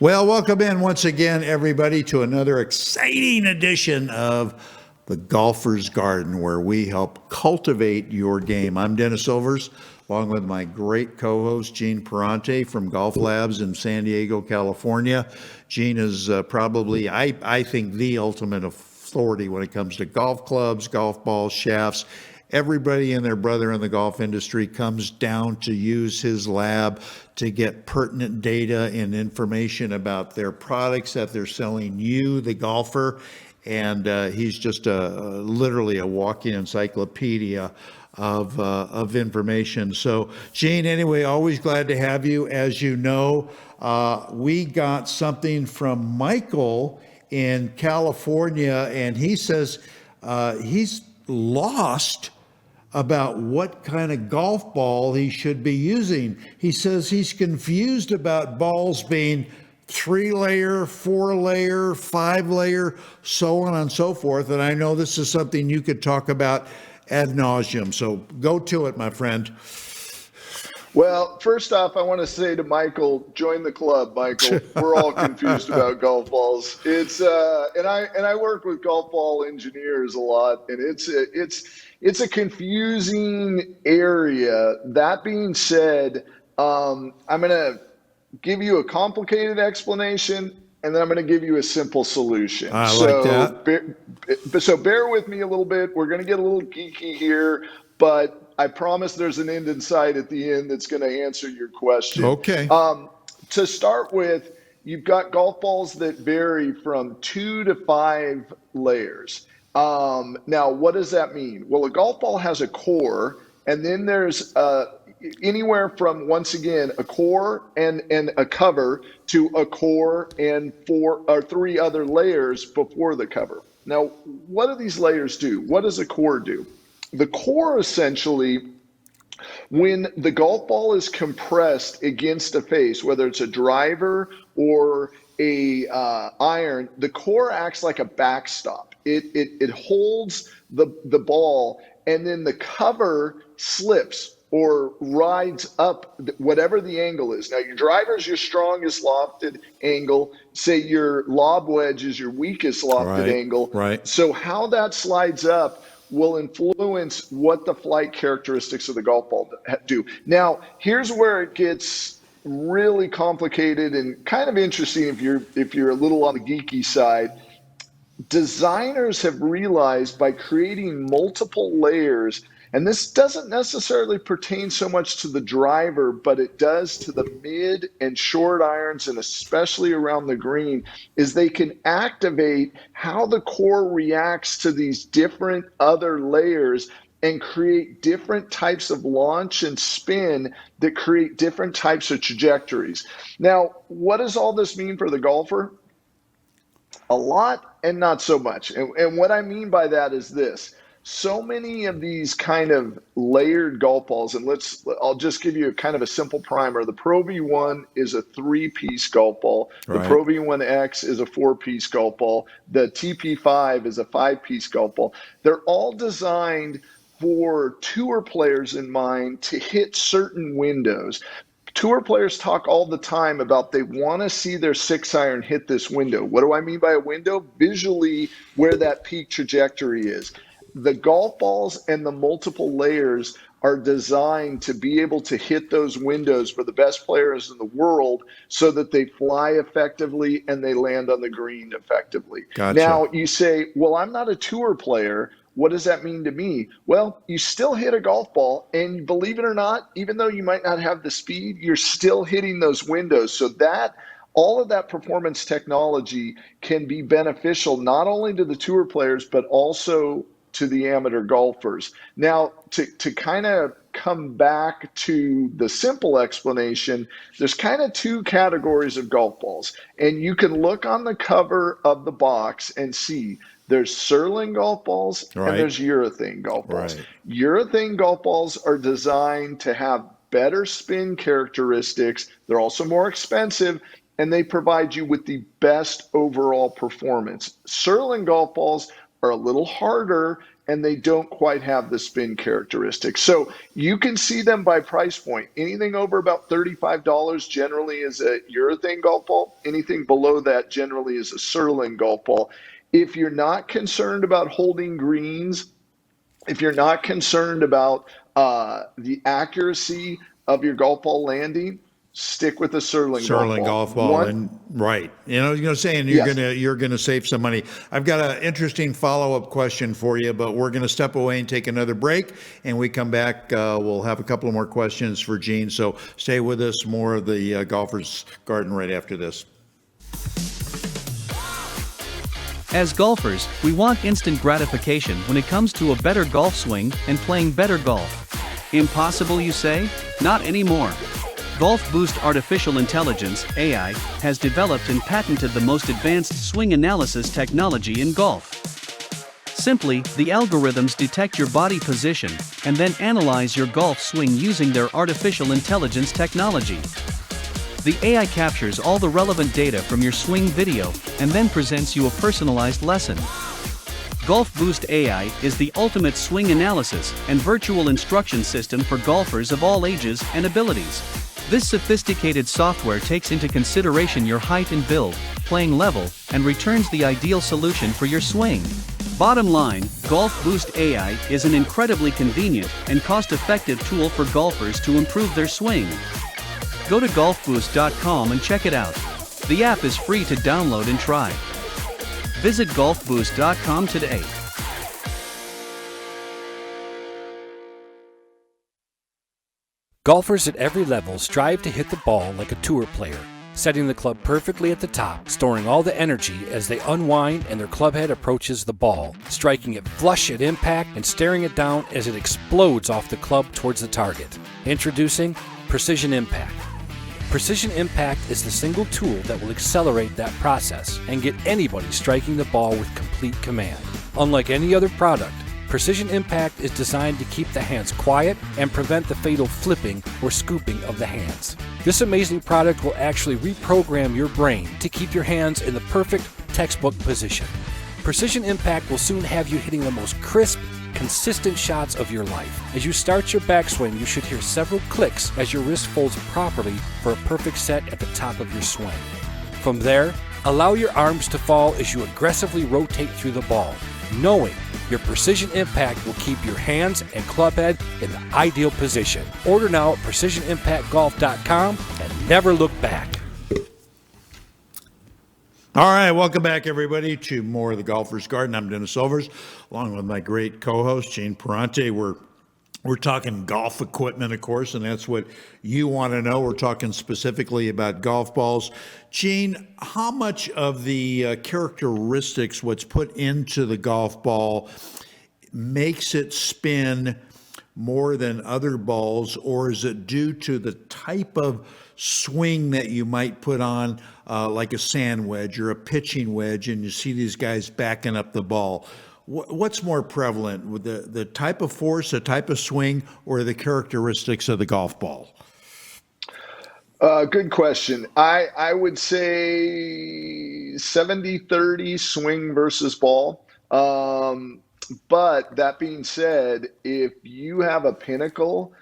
Well, welcome in once again, everybody, to another exciting edition of the Golfer's Garden, where we help cultivate your game. I'm Dennis Silvers, along with my great co-host, Gene Perante from Golf Labs in San Diego, California. Gene is probably, I think, the ultimate authority when it comes to golf clubs, golf balls, shafts. Everybody and their brother in the golf industry comes down to use his lab to get pertinent data and information about their products that they're selling you, the golfer. And he's just literally a walking encyclopedia of information. So, Gene, anyway, always glad to have you. As you know, we got something from Michael in California, and he says he's lost about what kind of golf ball he should be using. He says he's confused about balls being 3-layer, 4-layer, 5-layer, so on and so forth. And I know this is something you could talk about ad nauseum. So go to it, my friend. Well, first off, I want to say to Michael, join the club, Michael. We're all confused about golf balls. It's and I work with golf ball engineers a lot, and it's a confusing area. That being said, I'm gonna give you a complicated explanation, and then I'm gonna give you a simple solution. I like that. So bear with me a little bit. We're gonna get a little geeky here, but I promise there's an end in sight at the end that's going to answer your question. Okay. To start with, you've got golf balls that vary from 2 to 5 layers. Now, what does that mean? Well, a golf ball has a core, and then there's anywhere from, once again, a core and a cover to a core and 4 or 3 other layers before the cover. Now, what do these layers do? What does a core do? The core, essentially, when the golf ball is compressed against a face, whether it's a driver or a iron, the core acts like a backstop. It holds the ball, and then the cover slips or rides up whatever the angle is. Now, your driver is your strongest lofted angle. Say your lob wedge is your weakest lofted angle. Right. So how that slides up will influence what the flight characteristics of the golf ball do. Now, here's where it gets really complicated and kind of interesting if you're a little on the geeky side. Designers have realized by creating multiple layers, and this doesn't necessarily pertain so much to the driver, but it does to the mid and short irons, and especially around the green, is they can activate how the core reacts to these different other layers and create different types of launch and spin that create different types of trajectories. Now, what does all this mean for the golfer? A lot and not so much. And what I mean by that is this. So many of these kind of layered golf balls, and I'll just give you a kind of a simple primer. The Pro V1 is a 3-piece golf ball. Right. The Pro V1X is a 4-piece golf ball. The TP5 is a 5-piece golf ball. They're all designed for tour players in mind to hit certain windows. Tour players talk all the time about they want to see their 6-iron hit this window. What do I mean by a window? Visually, where that peak trajectory is. The golf balls and the multiple layers are designed to be able to hit those windows for the best players in the world so that they fly effectively and they land on the green effectively. Gotcha. Now, you say, well, I'm not a tour player. What does that mean to me? Well, you still hit a golf ball, and believe it or not, even though you might not have the speed, you're still hitting those windows. So that all of that performance technology can be beneficial not only to the tour players, but also to the amateur golfers. Now, to kind of come back to the simple explanation, there's kind of 2 categories of golf balls. And you can look on the cover of the box and see there's Surlyn golf balls and there's urethane golf balls. Right. Urethane golf balls are designed to have better spin characteristics. They're also more expensive, and they provide you with the best overall performance. Surlyn golf balls are a little harder and they don't quite have the spin characteristics. So you can see them by price point. Anything over about $35 generally is a urethane golf ball. Anything below that generally is a Surlyn golf ball. If you're not concerned about holding greens, if you're not concerned about the accuracy of your golf ball landing, stick with the Sterling golf ball, One, and right, saying yes. you're gonna save some money. I've got an interesting follow-up question for you, but we're gonna step away and take another break, and we come back, we'll have a couple of more questions for Gene, so stay with us. More of the Golfer's Garden right after this. As golfers, we want instant gratification when it comes to a better golf swing and playing better golf. Impossible, you say? Not anymore. Golf Boost Artificial Intelligence (AI) has developed and patented the most advanced swing analysis technology in golf. Simply, the algorithms detect your body position and then analyze your golf swing using their artificial intelligence technology. The AI captures all the relevant data from your swing video and then presents you a personalized lesson. Golf Boost AI is the ultimate swing analysis and virtual instruction system for golfers of all ages and abilities. This sophisticated software takes into consideration your height and build, playing level, and returns the ideal solution for your swing. Bottom line, Golf Boost AI is an incredibly convenient and cost-effective tool for golfers to improve their swing. Go to golfboost.com and check it out. The app is free to download and try. Visit golfboost.com today. Golfers at every level strive to hit the ball like a tour player, setting the club perfectly at the top, storing all the energy as they unwind and their club head approaches the ball, striking it flush at impact and staring it down as it explodes off the club towards the target. Introducing Precision Impact. Precision Impact is the single tool that will accelerate that process and get anybody striking the ball with complete command. Unlike any other product, Precision Impact is designed to keep the hands quiet and prevent the fatal flipping or scooping of the hands. This amazing product will actually reprogram your brain to keep your hands in the perfect textbook position. Precision Impact will soon have you hitting the most crisp, consistent shots of your life. As you start your backswing, you should hear several clicks as your wrist folds properly for a perfect set at the top of your swing. From there, allow your arms to fall as you aggressively rotate through the ball, knowing your Precision Impact will keep your hands and club head in the ideal position. Order now at PrecisionImpactGolf.com and never look back. All right, welcome back, everybody, to more of the Golfer's Garden. I'm Dennis Silvers, along with my great co-host, Gene Perante. We're talking golf equipment, of course, and that's what you want to know. We're talking specifically about golf balls. Gene, how much of the characteristics, what's put into the golf ball, makes it spin more than other balls, or is it due to the type of swing that you might put on, like a sand wedge or a pitching wedge, and you see these guys backing up the ball? What's more prevalent, with the type of force, the type of swing, or the characteristics of the golf ball? Good question. I would say 70-30 swing versus ball. But that being said, if you have a pinnacle,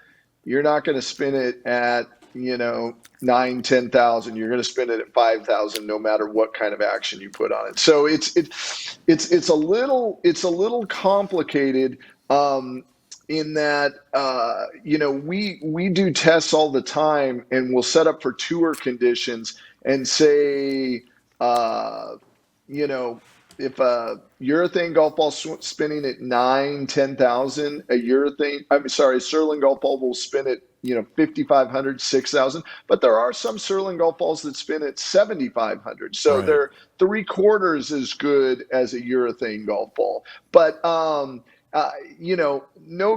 you're not going to spin it at 9, 10,000. You're going to spin it at 5,000, no matter what kind of action you put on it. So it's a little complicated in that we do tests all the time, and we'll set up for tour conditions and say if a urethane golf ball spinning at 9, 10,000, Surlyn golf ball will spin at 5,500, 6,000. But there are some Surlyn golf balls that spin at 7,500. So Right. they're 3/4 as good as a urethane golf ball. But no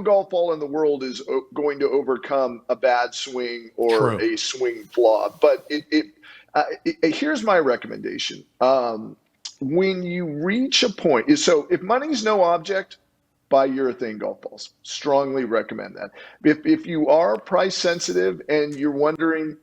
golf ball in the world is going to overcome a bad swing or True. a swing flaw. But here's my recommendation. When you reach a point, so if money's no object, buy urethane golf balls. Strongly recommend that. If you are price sensitive and you're wondering,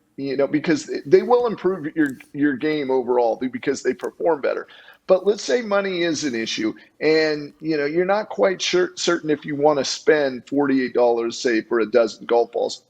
because they will improve your game overall because they perform better. But let's say money is an issue, and you're not quite certain if you want to spend $48, say, for a dozen golf balls.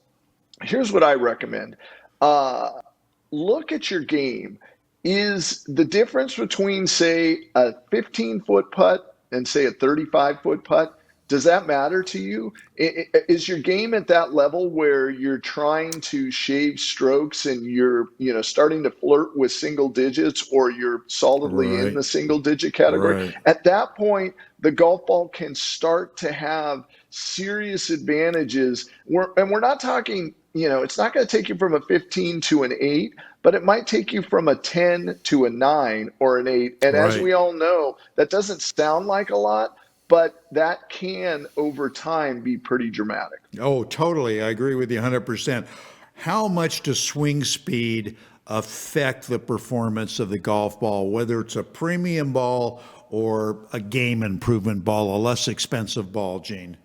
Here's what I recommend. Look at your game. Is the difference between, say, a 15-foot putt and, say, a 35-foot putt, does that matter to you? Is your game at that level where you're trying to shave strokes and you're, starting to flirt with single digits, or you're solidly in the single digit category? Right. At that point, the golf ball can start to have serious advantages. And we're not talking, it's not going to take you from a 15 to an 8, but it might take you from a 10 to a 9 or an 8. And as Right. we all know, that doesn't sound like a lot, but that can, over time, be pretty dramatic. Oh, totally. I agree with you 100%. How much does swing speed affect the performance of the golf ball, whether it's a premium ball or a game improvement ball, a less expensive ball, Gene?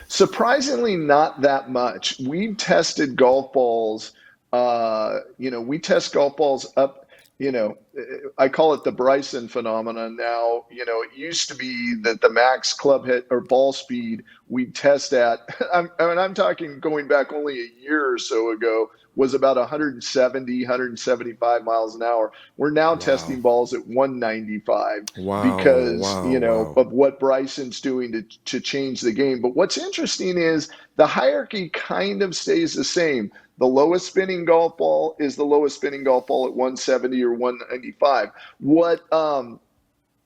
Surprisingly, not that much. We've tested golf balls. We test golf balls up. I call it the Bryson phenomenon now. It used to be that the max club hit or ball speed we test at, I'm talking going back only a year or so ago, was about 170, 175 miles an hour. We're now testing balls at 195 because, of what Bryson's doing to change the game. But what's interesting is the hierarchy kind of stays the same. The lowest spinning golf ball is the lowest spinning golf ball at 170 or 195.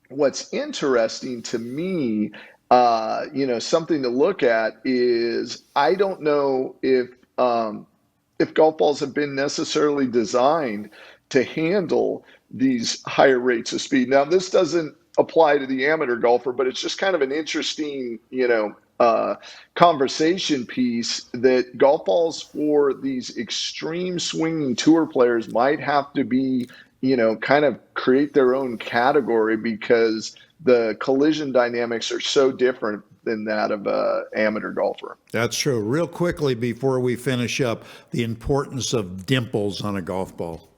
What's interesting to me, something to look at is, I don't know if golf balls have been necessarily designed to handle these higher rates of speed. Now, this doesn't apply to the amateur golfer, but it's just kind of an interesting, conversation piece that golf balls for these extreme swinging tour players might have to be, kind of create their own category, because the collision dynamics are so different than that of an amateur golfer. That's true. Real quickly before we finish up, the importance of dimples on a golf ball.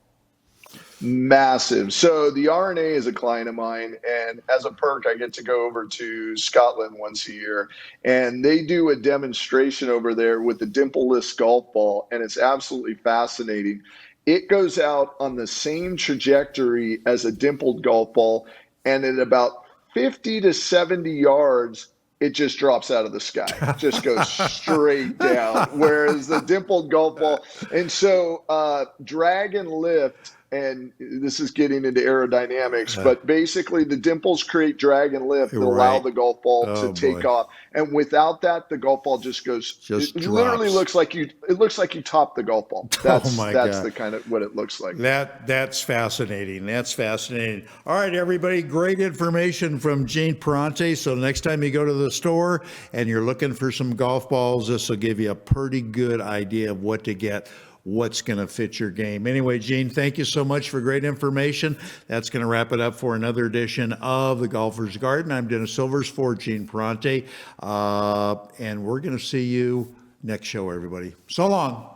Massive. So the RNA is a client of mine, and as a perk, I get to go over to Scotland once a year, and they do a demonstration over there with the dimpleless golf ball, and it's absolutely fascinating. It goes out on the same trajectory as a dimpled golf ball, and at about 50 to 70 yards, it just drops out of the sky. It just goes straight down. Whereas the dimpled golf ball, and so drag and lift, and this is getting into aerodynamics, but basically the dimples create drag and lift that allow the golf ball to take off. And without that, the golf ball just goes. It literally looks like you. It looks like you topped the golf ball. That's the kind of what it looks like. That's fascinating. That's fascinating. All right, everybody, great information from Gene Perante. So next time you go to the store and you're looking for some golf balls, this will give you a pretty good idea of what to get, what's going to fit your game. Anyway, Gene, thank you so much for great information. That's going to wrap it up for another edition of The Golfer's Garden. I'm Dennis Silvers for Gene Perante, and we're going to see you next show, everybody. So long.